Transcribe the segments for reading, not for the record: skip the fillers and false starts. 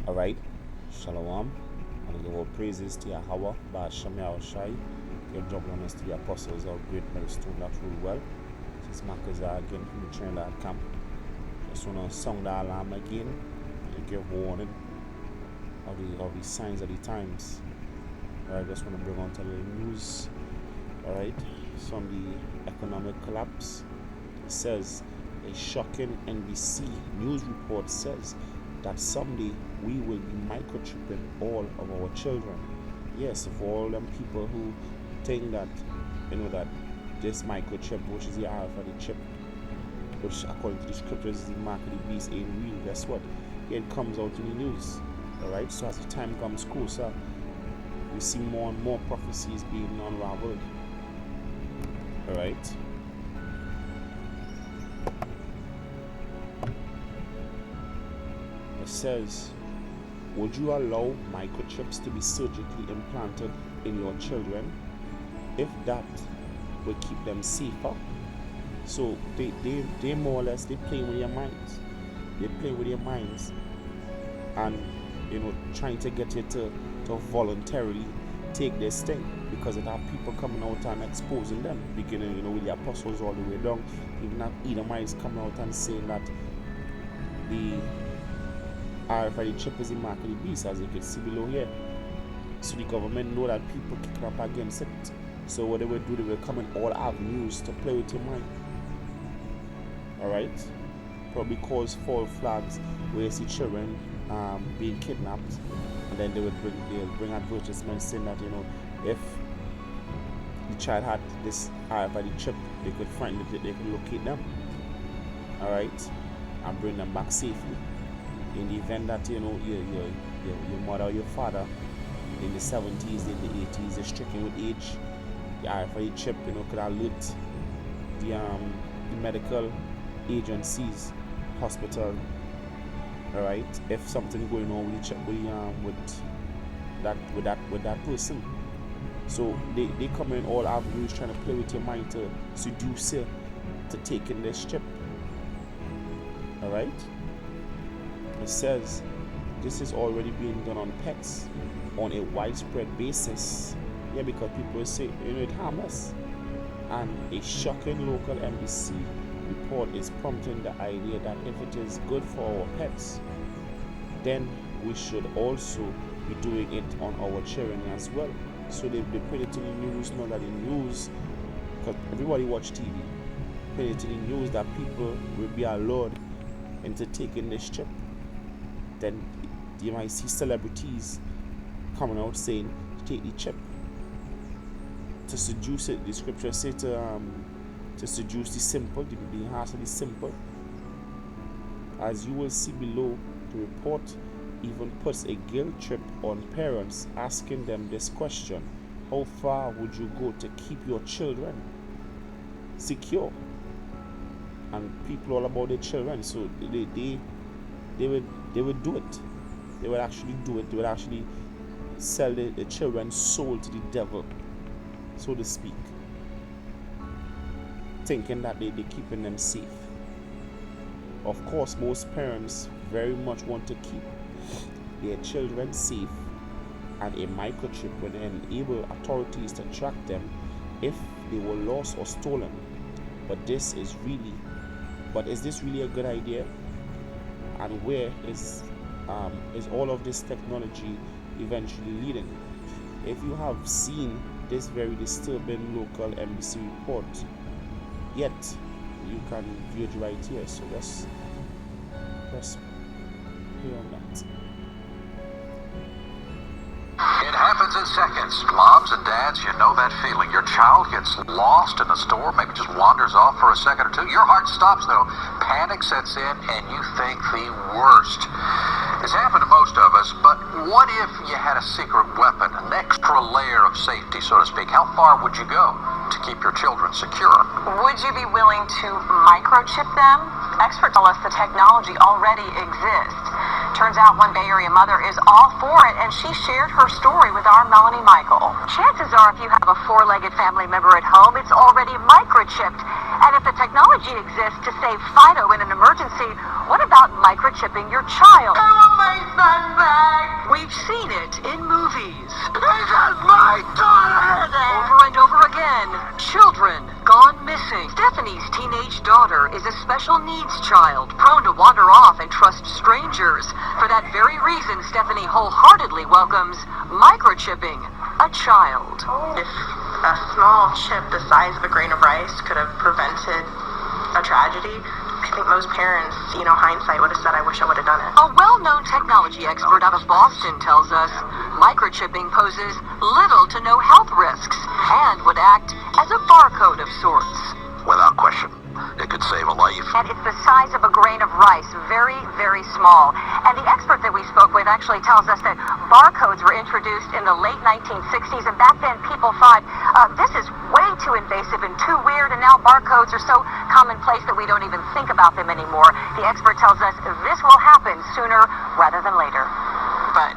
Alright, Shalom. And give all praises to Yahweh, Ba'ashem Yahushai, your jobless to the apostles of great milestone that rule well. This Marcus again from the trailer camp. Just want to sound the alarm again to give warning of the signs of the times. Alright, just want to bring on to the news. Alright, from the economic collapse. It says a shocking NBC news report says that someday we will be microchipping all of our children. Yes, for all them people who think that, that this microchip, which is the RFID chip, which according to the scriptures is the mark of the beast, ain't real. Guess what? It comes out in the news. Alright, so as the time comes closer, we see more and more prophecies being unraveled. Alright. It says, would you allow microchips to be surgically implanted in your children if that would keep them safer? So they more or less, they play with your minds. They play with your minds and trying to get you to voluntarily take this thing, because it have people coming out and exposing them, beginning with the apostles all the way down. Even have Edomites coming out and saying that the RFID chip is the mark of the beast, as you can see below here. So the government know that people kicking up against it. So what they will do, they will come in all avenues to play with your mind. Alright? Probably cause false flags where you see children being kidnapped, and then they'll bring advertisements saying that if the child had this RFID chip, they could find it, they could locate them. Alright? And bring them back safely. In the event that your mother or your father in the 70s, in the 80s is stricken with age, the RFID chip could alert the medical agencies, hospital. Alright, if something going on with the chip, with that person. So they come in all avenues trying to play with your mind to seduce you to taking this chip. Alright? It says this is already being done on pets on a widespread basis. Yeah, because people say it's harmless. And a shocking local NBC report is prompting the idea that if it is good for our pets, then we should also be doing it on our children as well. So they put it in the news, not that the news, because everybody watch TV, put it in the news that people will be allowed into taking this chip. Then you might see celebrities coming out saying, take the chip. To seduce it, the scripture say to seduce the simple, the hearts of the simple. As you will see below, the report even puts a guilt trip on parents, asking them this question: how far would you go to keep your children secure? And people all about their children, so they would do it. They would actually do it. They would actually sell the children's soul to the devil, so to speak, thinking that they're keeping them safe. Of course, most parents very much want to keep their children safe, and a microchip will enable authorities to track them if they were lost or stolen. But is this really a good idea? And where is all of this technology eventually leading? If you have seen this very disturbing local NBC report yet, you can view it right here. So let's play on that. It happens in seconds. Moms and dads, you know that feeling. Your child gets lost in the store, maybe just wanders off for a second or two. Your heart stops though. Panic sets in and you think the worst. It's happened to most of us, but what if you had a secret weapon, an extra layer of safety, so to speak? How far would you go to keep your children secure? Would you be willing to microchip them? Experts tell us the technology already exists. Turns out one Bay Area mother is all for it, and she shared her story with our Melanie Michael. Chances are if you have a four-legged family member at home, it's already microchipped. And if the technology exists to save Fido in an emergency, what about microchipping your child? I want my son back! For that very reason, Stephanie wholeheartedly welcomes microchipping a child. If a small chip the size of a grain of rice could have prevented a tragedy, I think most parents, hindsight would have said, I wish I would have done it. A well-known technology expert out of Boston tells us microchipping poses little to no health risks and would act as a barcode of sorts. Without question, it could save a life. And it's the size of a grain of rice, very, very small. And the expert that we spoke with actually tells us that barcodes were introduced in the late 1960s, and back then people thought, this is way too invasive and too weird, and now barcodes are so commonplace that we don't even think about them anymore. The expert tells us this will happen sooner rather than later. But,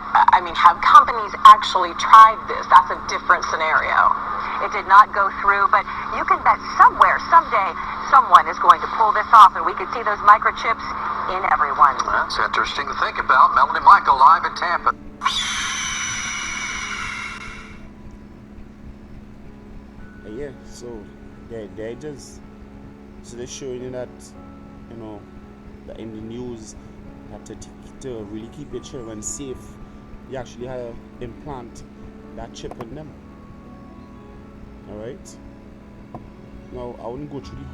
have companies actually tried this? That's a different scenario. It did not go through, but you can bet somewhere, someday, someone is going to pull this off, and we could see those microchips in everyone. That's interesting to think about. Melanie Michael live in Tampa. Yeah, so they just they're showing you that, that in the news, that to really keep your children safe, you actually have to implant that chip in them. Alright, now I wouldn't go through the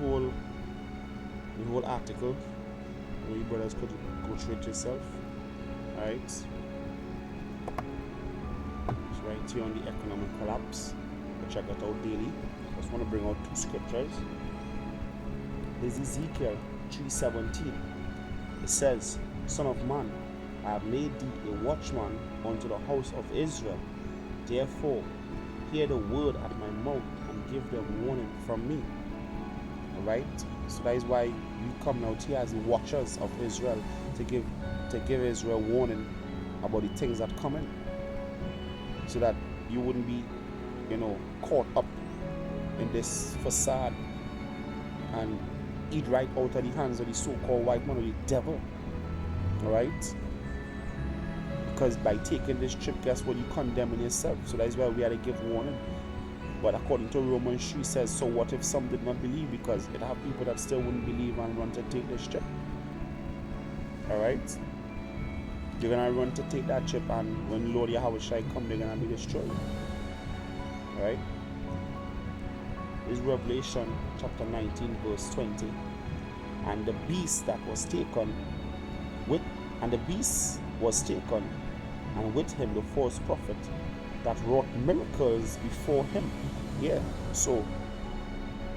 whole article. You brothers could go through it yourself. Alright, it's right here on the economic collapse. Check it out daily. I just want to bring out two scriptures. There's Ezekiel 3:17. It says, Son of man, I have made thee a watchman unto the house of Israel. Therefore, hear the word at my mouth and give them warning from me. Alright? So that is why you come out here as the watchers of Israel to give Israel warning about the things that come in. So that you wouldn't be, caught up in this facade and eat right out of the hands of the so-called white man or the devil. Alright? Because by taking this trip, guess what? You condemning yourself. So that is why we had to give warning. But according to Romans 3 says, so what if some did not believe? Because it have people that still wouldn't believe and run to take this trip. Alright? You're gonna run to take that trip, and when Lord Yahweh shall come, they're gonna be destroyed. Alright? This is Revelation chapter 19 verse 20. And the beast that was taken and with him the false prophet that wrought miracles before him. Yeah, so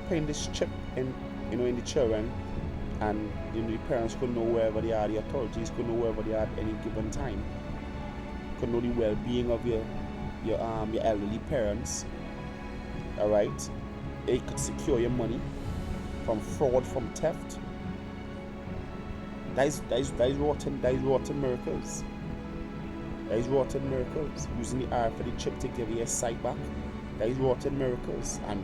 putting this chip in the children, and the parents could know wherever they are, the authorities could know wherever they are at any given time, could know the well-being of your elderly parents. Alright, it could secure your money from fraud, from theft. That is rotten miracles. That is rotten miracles. Using the RFID chip to give you a sight back. That is rotten miracles. And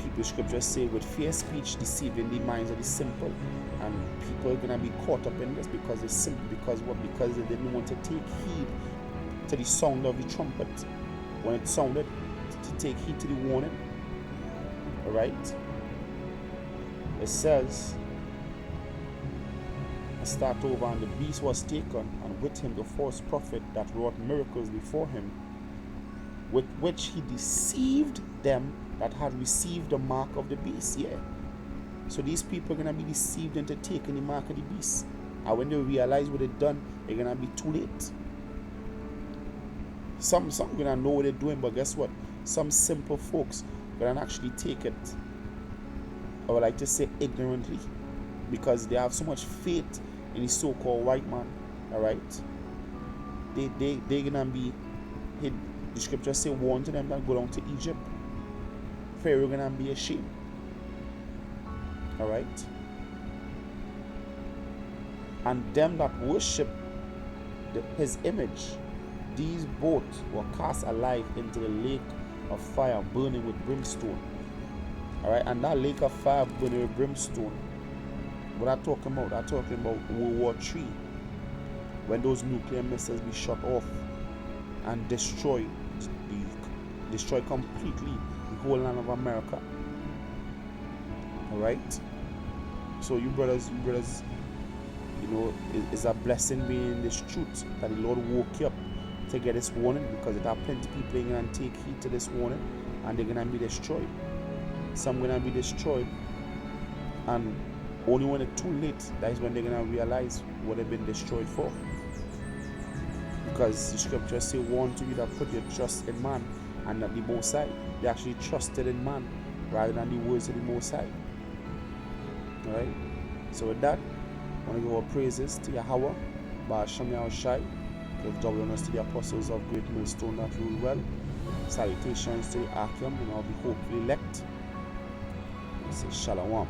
people, scriptures say, with fair speech deceiving the minds of the simple. And people are gonna be caught up in this because it's simple. Because what? Because they didn't want to take heed to the sound of the trumpet when it sounded, to take heed to the warning. Alright? It says, start over, and the beast was taken, and with him the false prophet that wrought miracles before him, with which he deceived them that had received the mark of the beast. Yeah. So these people are gonna be deceived into taking the mark of the beast. And when they realize what they've done, they're gonna be too late. Some gonna know what they're doing, but guess what? Some simple folks gonna actually take it, I would like to say ignorantly, because they have so much faith in the so-called white man. Alright, they gonna be, the scriptures say, warn to them that go down to Egypt. Pharaoh gonna be ashamed. Alright, and them that worship his image, these both were cast alive into the lake of fire burning with brimstone. Alright, and that lake of fire burning with brimstone, what I'm talking about? I'm talking about World War III, when those nuclear missiles be shot off and destroy completely the whole land of America. Alright? So you brothers, is a blessing being in this truth that the Lord woke you up to get this warning, because there are plenty of people going to take heed to this warning and they're going to be destroyed. Some going to be destroyed, and only when it's too late, that is when they're going to realize what they've been destroyed for. Because the scriptures say, warn to you that put your trust in man and not the Most High. They actually trusted in man rather than the words of the Most High. Alright? So with that, I want to give our praises to Yahweh, Ba'ashem Yahushai, give double honors to the apostles of Great Millstone that rule well. Salutations to the Akim and all the hopefully elect. I say Shalom.